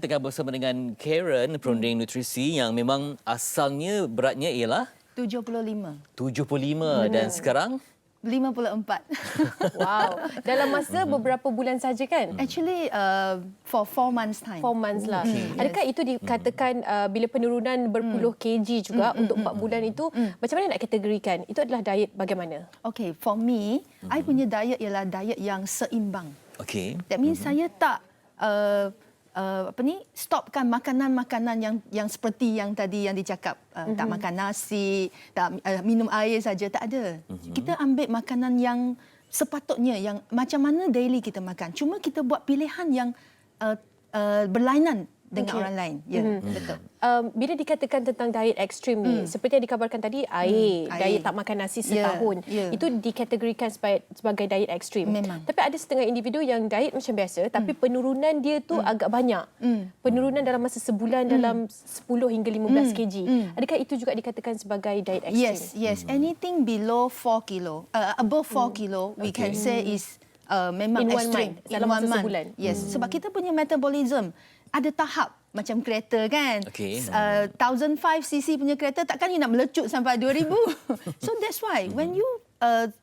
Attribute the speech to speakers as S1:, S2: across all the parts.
S1: tengah bersama dengan Karen, perunding nutrisi yang memang asalnya beratnya ialah
S2: 75.
S1: 75 dan sekarang
S2: 54.
S3: Wow. Dalam masa beberapa bulan saja kan?
S2: Actually, for 4 months time.
S3: 4 months lah. Adakah itu dikatakan bila penurunan berpuluh kg juga untuk 4 bulan itu, macam mana nak kategorikan? Itu adalah diet bagaimana?
S2: Okay, for me, I punya diet ialah diet yang seimbang.
S1: okey.
S2: That means saya tak stopkan makanan-makanan yang seperti yang tadi yang dicakap, tak makan nasi, tak minum air saja, tak ada. Kita ambil makanan yang sepatutnya, yang macam mana daily kita makan. Cuma kita buat pilihan yang berlainan dengan orang lain. Ya, betul.
S3: Bila dikatakan tentang diet ekstrim ni, seperti yang dikabarkan tadi, air, diet tak makan nasi setahun, itu dikategorikan sebagai diet ekstrim.
S2: Memang.
S3: Tapi ada setengah individu yang diet macam biasa, tapi penurunan dia tu agak banyak. Penurunan dalam masa sebulan dalam 10 hingga 15 kg. Adakah itu juga dikatakan sebagai diet ekstrim?
S2: Yes. Anything below 4 kilo, above 4 kilo, we can say is memang
S3: In one
S2: extreme.
S3: month, dalam masa sebulan.
S2: Yes, sebab kita punya metabolism ada tahap macam kereta kan.
S1: Okey.
S2: 1005 cc punya kereta takkan you nak melecut sampai 2000. So that's why when you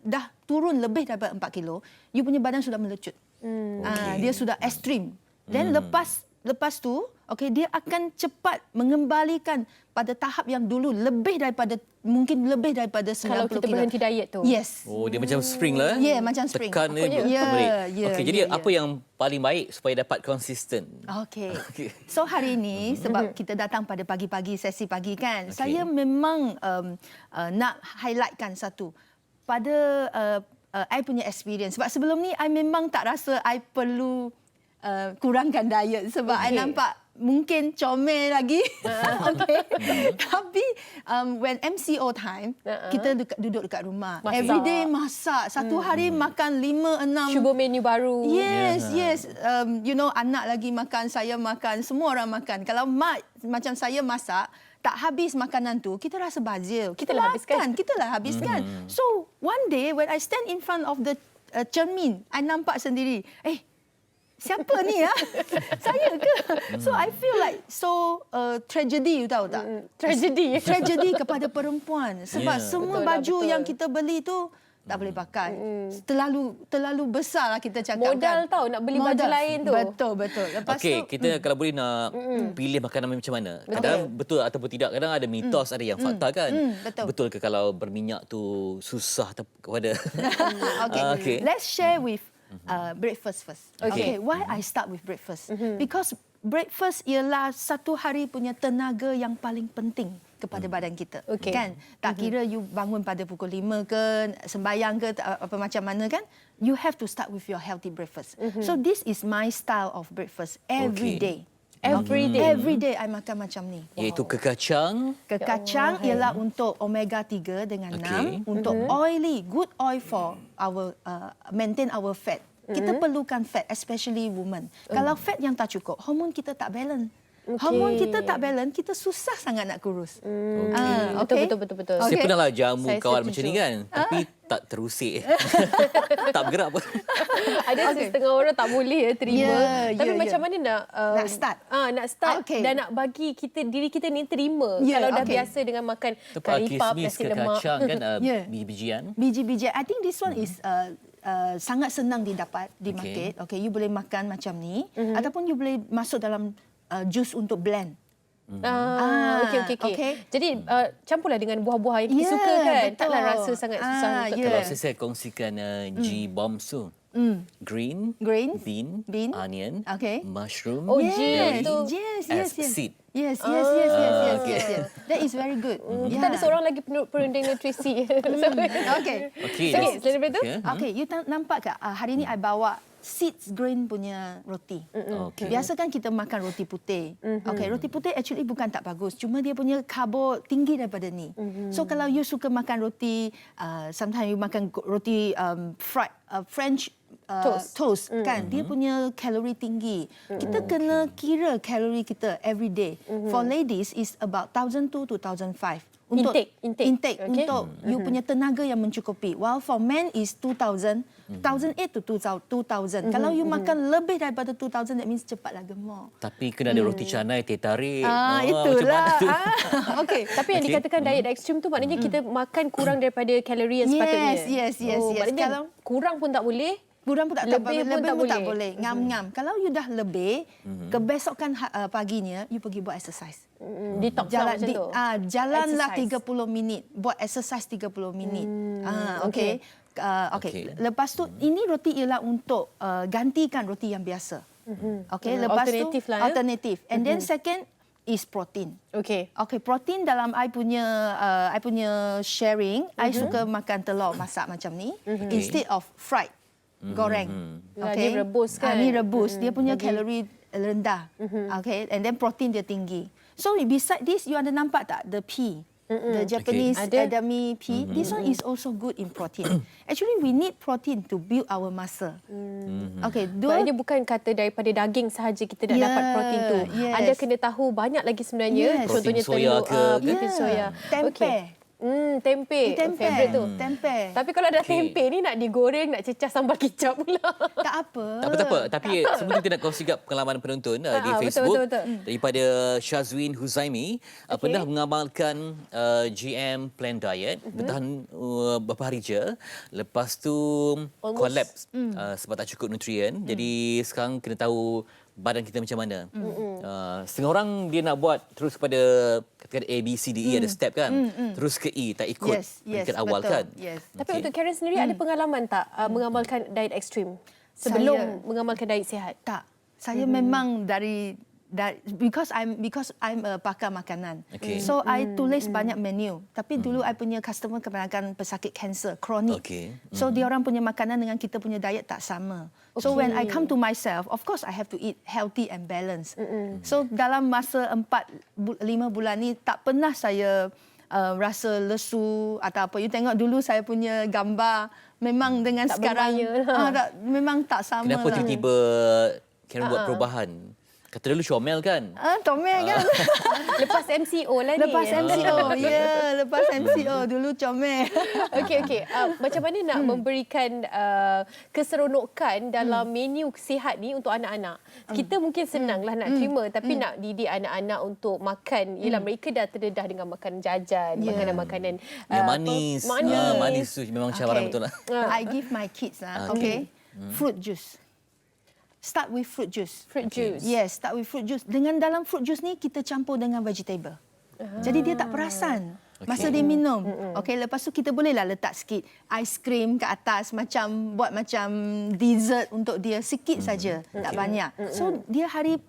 S2: dah turun lebih daripada 4 kilo, you punya badan sudah melecut. Dia sudah ekstrim. Then lepas tu, dia akan cepat mengembalikan pada tahap yang dulu mungkin lebih daripada 90 kilo.
S3: Kalau kita berhenti diet tu.
S2: Yes.
S1: Oh, dia macam spring lah.
S2: Ya, okey,
S1: Tekan dia Okey, jadi apa yang paling baik supaya dapat konsisten?
S2: Okey. So hari ini sebab kita datang pada pagi-pagi, sesi pagi kan, saya memang nak highlightkan satu pada I punya experience. Sebab sebelum ni I memang tak rasa I perlu kurangkan diet sebab I nampak mungkin comel lagi. Tapi when MCO time, kita duduk dekat rumah.
S3: Masak.
S2: Everyday masak. Satu hari makan 5-6.
S3: Cuba menu baru.
S2: Yes. Anak lagi makan, saya makan, semua orang makan. Kalau macam saya masak, tak habis makanan tu, kita rasa bazir. Kita lah habiskan. So, one day when I stand in front of the cermin, I nampak sendiri, siapa ni ya? Saya ke? So I feel like tragedy, you tahu tak? Tragedy kepada perempuan sebab semua baju yang kita beli tu tak boleh pakai. Terlalu besar lah kita cakap.
S3: Modal tahu nak beli baju lain tu.
S2: Betul. Lepas tu
S1: kita kalau boleh nak pilih makanan macam mana? Kadang betul ataupun tidak. Kadang ada mitos, ada yang fakta kan? Betul ke kalau berminyak tu susah kepada...
S2: Okay. Let's share with breakfast first.
S3: Okay.
S2: Why I start with breakfast? Because breakfast ialah satu hari punya tenaga yang paling penting kepada badan kita. Kan? Tak kira you bangun pada pukul 5 ke, sembahyang ke, apa macam mana kan? You have to start with your healthy breakfast. So this is my style of breakfast every day. Every day I makan macam ni.
S1: Iaitu kekacang.
S2: Kekacang ialah untuk omega 3 dengan 6, untuk oily, good oil for our maintain our fat. Kita perlukan fat, especially women. Kalau fat yang tak cukup, hormon kita tak balance. Hormon kita tak balance, kita susah sangat nak kurus.
S3: Betul.
S1: Saya pernahlah jamu
S3: Saya
S1: kawan
S3: setuju.
S1: macam ni kan, tapi tak terusik. Tak bergerak pun.
S3: Ada setengah orang tak boleh terima. Tapi macam mana nak
S2: start?
S3: Nak start dan nak bagi diri kita ni terima. Kalau dah biasa dengan makan kari pap,
S1: Kismis,
S3: nasi lemak.
S1: kekacang kan, biji-bijian.
S2: Biji-biji. I think this one is sangat senang didapat di market. You boleh makan macam ni ataupun you boleh masuk dalam jus untuk blend.
S3: Okey. Jadi campurlah dengan buah-buah yang kita suka kan.
S2: Betul.
S3: Taklah rasa sangat susah untuk
S1: Kalau saya kongsikan G-bombs tu. Green, bean, onion, mushroom,
S2: Yes.
S1: seed.
S2: Yes. That is very good.
S3: Kita ada seorang lagi perunding nutrisi.
S2: Okay.
S3: Selain daripada tu?
S2: Okay, you nampak ke? Hari ni I bawa seeds grain punya roti. Biasa kan kita makan roti putih. Roti putih actually bukan tak bagus. Cuma dia punya karbo tinggi daripada ni. So kalau you suka makan roti, sometimes you makan roti fried, French toast kan, dia punya kalori tinggi. Kita kena kira kalori kita every day. For ladies is about 1,200 to 1,500. Untuk intake
S3: okay.
S2: untuk you punya tenaga yang mencukupi. While for men is 2,000, 1,800 to 2,000. Kalau you makan lebih daripada 2,000, that means cepatlah gemuk.
S1: Tapi kena ada roti canai, teh tarik.
S2: Itulah.
S1: Macam mana tu?
S2: Okay.
S3: Tapi yang dikatakan diet ekstrim tu maknanya kita makan kurang daripada kalori yang sepatutnya.
S2: Yes.
S3: Maknanya
S2: Kalau
S3: kurang pun tak boleh.
S2: kurang pun tak
S3: Lebih pun tak
S2: tak
S3: boleh.
S2: boleh. Ngam-ngam. Kalau you dah lebih, kebesokan paginya you pergi buat exercise.
S3: Detox
S2: Jalan
S3: macam tu.
S2: jalanlah
S3: Exercise.
S2: 30 minit, buat exercise 30 minit.
S3: okey.
S2: Okay. Lepas tu ini roti ialah untuk gantikan roti yang biasa. Okay, lepas
S3: Alternatif
S2: tu
S3: lah, ya?
S2: alternatif. And then second is protein.
S3: Okey.
S2: Okay, protein dalam I punya sharing, I suka makan telur masak macam ni instead of fried, goreng.
S3: Dia rebus kan?
S2: Ni rebus. Dia punya kalori rendah. Okay, and then protein dia tinggi. So beside this, you ada nampak tak the pea? The Japanese edamame pea. This one is also good in protein. Actually, we need protein to build our muscle. Okay,
S3: Maknanya bukan kata daripada daging sahaja kita nak dapat protein tu.
S2: Yes.
S3: Ada kena tahu banyak lagi sebenarnya.
S2: Yes.
S3: Contohnya
S1: Protein soya
S3: telur,
S1: ke?
S3: protein soya.
S2: Tempe.
S3: Okey. Tempe. Favorite tu.
S2: Tempe.
S3: Tapi kalau dah tempe ni nak digoreng, nak cecah sambal kicap pula.
S2: Tak apa.
S1: Tak apa. Tapi sebelum kita nak kongsi kat pengalaman penonton di Facebook
S3: betul.
S1: daripada Syazwin Huzaimi pernah mengamalkan GM plan diet bertahan beberapa hari je, lepas tu collapse sebab tak cukup nutrien. Jadi sekarang kena tahu badan kita macam mana. Setengah orang dia nak buat terus pada katakan A, B, C, D, E ada step kan. Terus ke E tak ikut peringkat awal
S2: betul.
S1: kan.
S2: Yes.
S3: Tapi untuk Karen sendiri ada pengalaman tak mengamalkan diet ekstrim sebelum mengamalkan diet sihat?
S2: Tak. Saya memang dari because I'm a pakar makanan.
S1: Okay.
S2: So I tulis banyak menu. Tapi dulu I punya customer kebanyakan pesakit kanser kronik.
S1: Okay.
S2: So dia orang punya makanan dengan kita punya diet tak sama. So when I come to myself, of course I have to eat healthy and balanced. So dalam masa 4-5 bulan ni tak pernah saya rasa lesu atau apa. You tengok dulu saya punya gambar memang dengan
S3: tak
S2: sekarang memang tak sama.
S1: Kenapa
S2: lah.
S1: tiba-tiba Karen buat perubahan? Kata dulu Syomel kan?
S2: Comel kan?
S3: Lepas MCO lah ni.
S2: Lepas MCO. Lepas MCO. Dulu comel.
S3: Okey. Macam mana nak memberikan keseronokan dalam menu sihat ni untuk anak-anak? Kita mungkin senanglah nak terima, tapi nak didik anak-anak untuk makan. Yelah, mereka dah terdedah dengan makanan jajan, makanan-makanan
S1: Yang manis. Manis tu memang cabaran betul lah.
S2: I give my kids fruit juice. Start with fruit juice.
S3: Fruit juice.
S2: Yes, start with fruit juice. Dengan dalam fruit juice ni kita campur dengan vegetable. Jadi dia tak perasan masa dia minum. Okey, lepas tu kita bolehlah letak sikit ice cream ke atas, buat macam dessert untuk dia sikit saja, tak banyak. So dia hari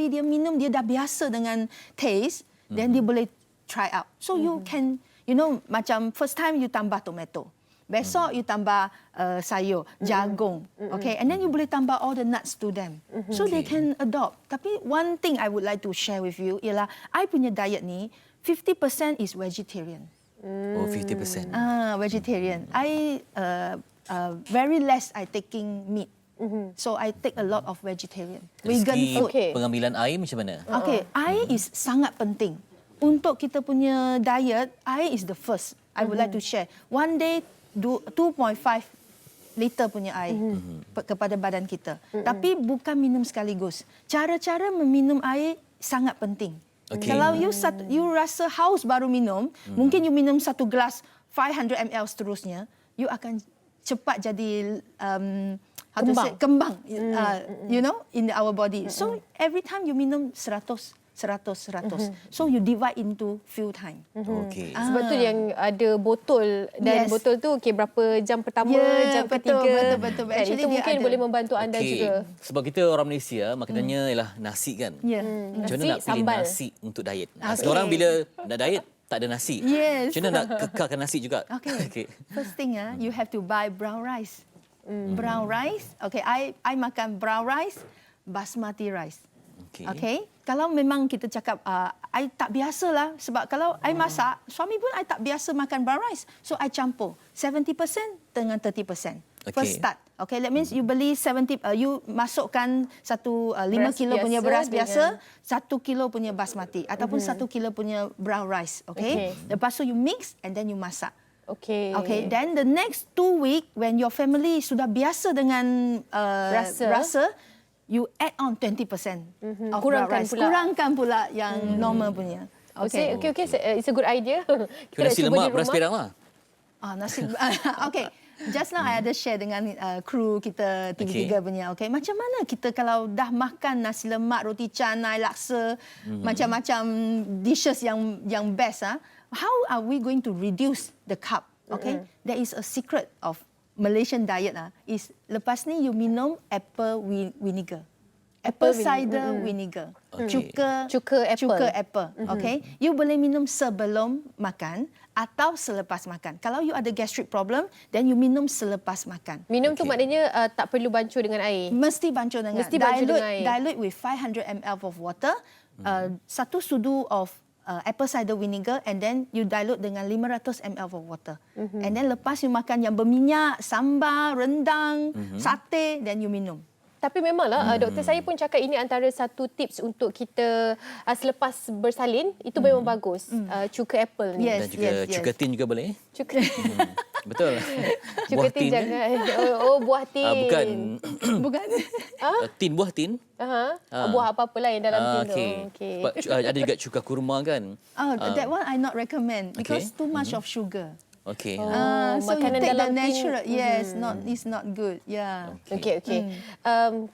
S2: dia minum, dia dah biasa dengan taste, then dia boleh try out. So you can, macam first time you tambah tomato. Besok you tambah sayur, jagung, okay, and then you boleh tambah all the nuts to them, so they can adopt. Tapi one thing I would like to share with you ialah I punya diet ni 50% is vegetarian.
S1: Oh, 50%.
S2: Vegetarian. I very less I taking meat. So I take a lot of vegetarian, vegan food.
S1: Pengambilan air macam mana?
S2: Okay, air is sangat penting. Untuk kita punya diet, air is the first. I would like to share. One day 2.5 liter punya air kepada badan kita. Tapi bukan minum sekaligus. Cara-cara meminum air sangat penting. Kalau you rasa haus baru minum, mungkin you minum satu gelas 500 ml seterusnya, you akan cepat jadi kembang in our body. So every time you minum 100. So you divide into few time.
S1: Okey.
S3: Sebab tu yang ada botol, dan botol tu berapa jam pertama, jam ketiga.
S2: Betul.
S3: Dan itu mungkin boleh membantu anda juga.
S1: Sebab kita orang Malaysia makanannya ialah nasi kan. Macam mana nak pilih nasi untuk diet? Sekarang bila nak diet tak ada nasi. Macam mana nak kekalkan nasi juga?
S2: Okay. First thing you have to buy brown rice. Brown rice. Okay, I makan brown rice, basmati rice. Okay. Kalau memang kita cakap, I tak biasalah. Sebab kalau I masak, suami pun I tak biasa makan brown rice. So I campur 70% dengan 30%. First start. Okay, that means you beli 70, you masukkan 5
S3: Beras
S2: kilo punya
S3: biasa
S2: beras biasa,
S3: dengan-
S2: 1 kilo punya basmati ataupun 1 kilo punya brown rice. Okay? Lepas tu you mix and then you masak.
S3: Okey.
S2: Okay, then the next 2 week when your family sudah biasa dengan rasa, you add on 20% of brown
S3: Kurangkan
S2: rice.
S3: pula.
S2: Kurangkan pula yang normal punya.
S3: Okay. Okay. It's a good idea.
S1: Kena nasi lemak beras pirang lah.
S2: Nasi. Okay. Just now I ada share dengan kru kita TV3 punya. Okay, macam mana kita kalau dah makan nasi lemak, roti canai, laksa, macam-macam dishes yang best how are we going to reduce the carb? Okay, there is a secret of Malaysian diet is lepas ni you minum apple vinegar. Apple cider vinegar. Cuka apple. Okay, you boleh minum sebelum makan atau selepas makan. Kalau you ada gastric problem, then you minum selepas makan.
S3: Minum tu maknanya tak perlu bancuh dengan air.
S2: Mesti bancuh dengan
S3: air.
S2: Dilute with 500 ml of water, 1 sudu of apple cider vinegar, and then you dilute dengan 500 ml of water. And then lepas you makan yang berminyak, sambal, rendang, sate, then you minum.
S3: Tapi memanglah doktor saya pun cakap ini antara satu tips untuk kita selepas bersalin itu memang bagus. Cuka apple ni.
S2: Yes,
S1: Dan juga cuka tin juga boleh.
S3: Cuka.
S1: Betul.
S3: Cuka tin jangan. Buah tin.
S1: Bukan.
S2: Bukan.
S1: Tin, buah tin.
S3: Buah apa-apalah yang dalam tin tu.
S1: Okay. Ada juga cuka kurma kan.
S2: That one I not recommend because too much of sugar.
S1: Okay.
S2: So you
S3: makanan
S2: take
S3: dalam
S2: the
S3: tin.
S2: natural. Yes, it's not good. Yeah.
S3: Okey.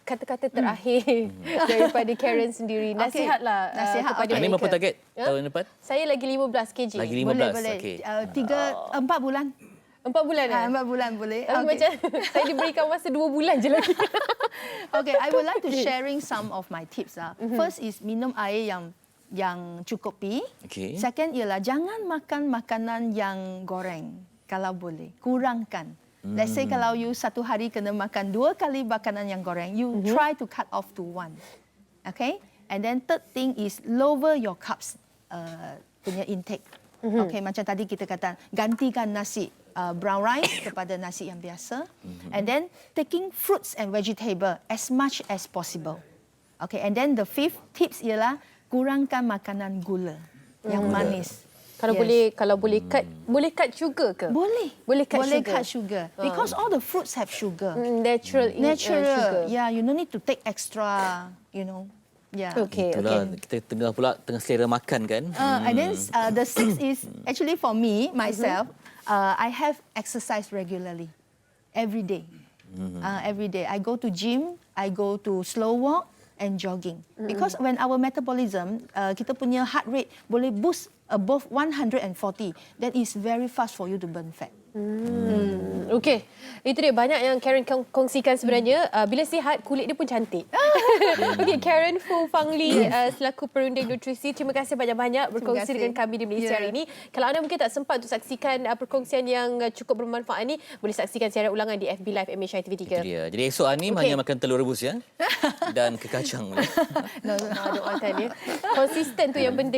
S3: Kata-kata terakhir daripada Karen sendiri. Nasihatlah
S2: Nasihat
S3: kepada
S1: Ini berapa
S3: mereka.
S1: target tahun depan?
S3: Saya lagi 15 kg.
S1: Lagi 15.
S2: Boleh.
S1: Okey.
S2: 4 bulan.
S3: 4 bulan
S2: 4 bulan boleh.
S3: Tapi macam saya diberikan masa 2 bulan je lagi.
S2: Okay, I would like to sharing some of my tips. First is minum air yang cukup pi.
S1: Okay.
S2: Second ialah jangan makan makanan yang goreng kalau boleh. Kurangkan. Let's say kalau you satu hari kena makan 2 kali makanan yang goreng, you try to cut off to 1. Okay? And then third thing is lower your carbs punya intake. Okay, macam tadi kita kata gantikan nasi brown rice kepada nasi yang biasa. And then taking fruits and vegetable as much as possible. Okay, and then the fifth tips ialah kurangkan makanan gula yang manis.
S3: Kalau boleh cut sugar ke?
S2: Boleh
S3: cut sugar.
S2: cut sugar because all the fruits have sugar.
S3: Natural sugar.
S2: Yeah, you no need to take extra, Yeah.
S3: Okay.
S1: Itulah kita tengah selera makan kan.
S2: And then the sixth is actually for me myself. I have exercise regularly, every day. Every day I go to gym, I go to slow walk and jogging. Because when our metabolism, kita punya heart rate boleh boost above 140, that is very fast for you to burn fat.
S3: Okey. Itu dia banyak yang Karen kongsikan sebenarnya. Bila sihat, kulit dia pun cantik. Okey, Karen Fang Lee selaku perunding nutrisi. Terima kasih banyak-banyak berkongsi dengan kami di Malaysia hari ini. Kalau anda mungkin tak sempat untuk saksikan perkongsian yang cukup bermanfaat ni, boleh saksikan siaran ulangan di FB Live MHI TV3.
S1: Itu dia. Jadi esok Ani hanya makan telur rebus ya. Dan kekacang.
S3: Aduh, makan dia. Konsisten tu yang penting.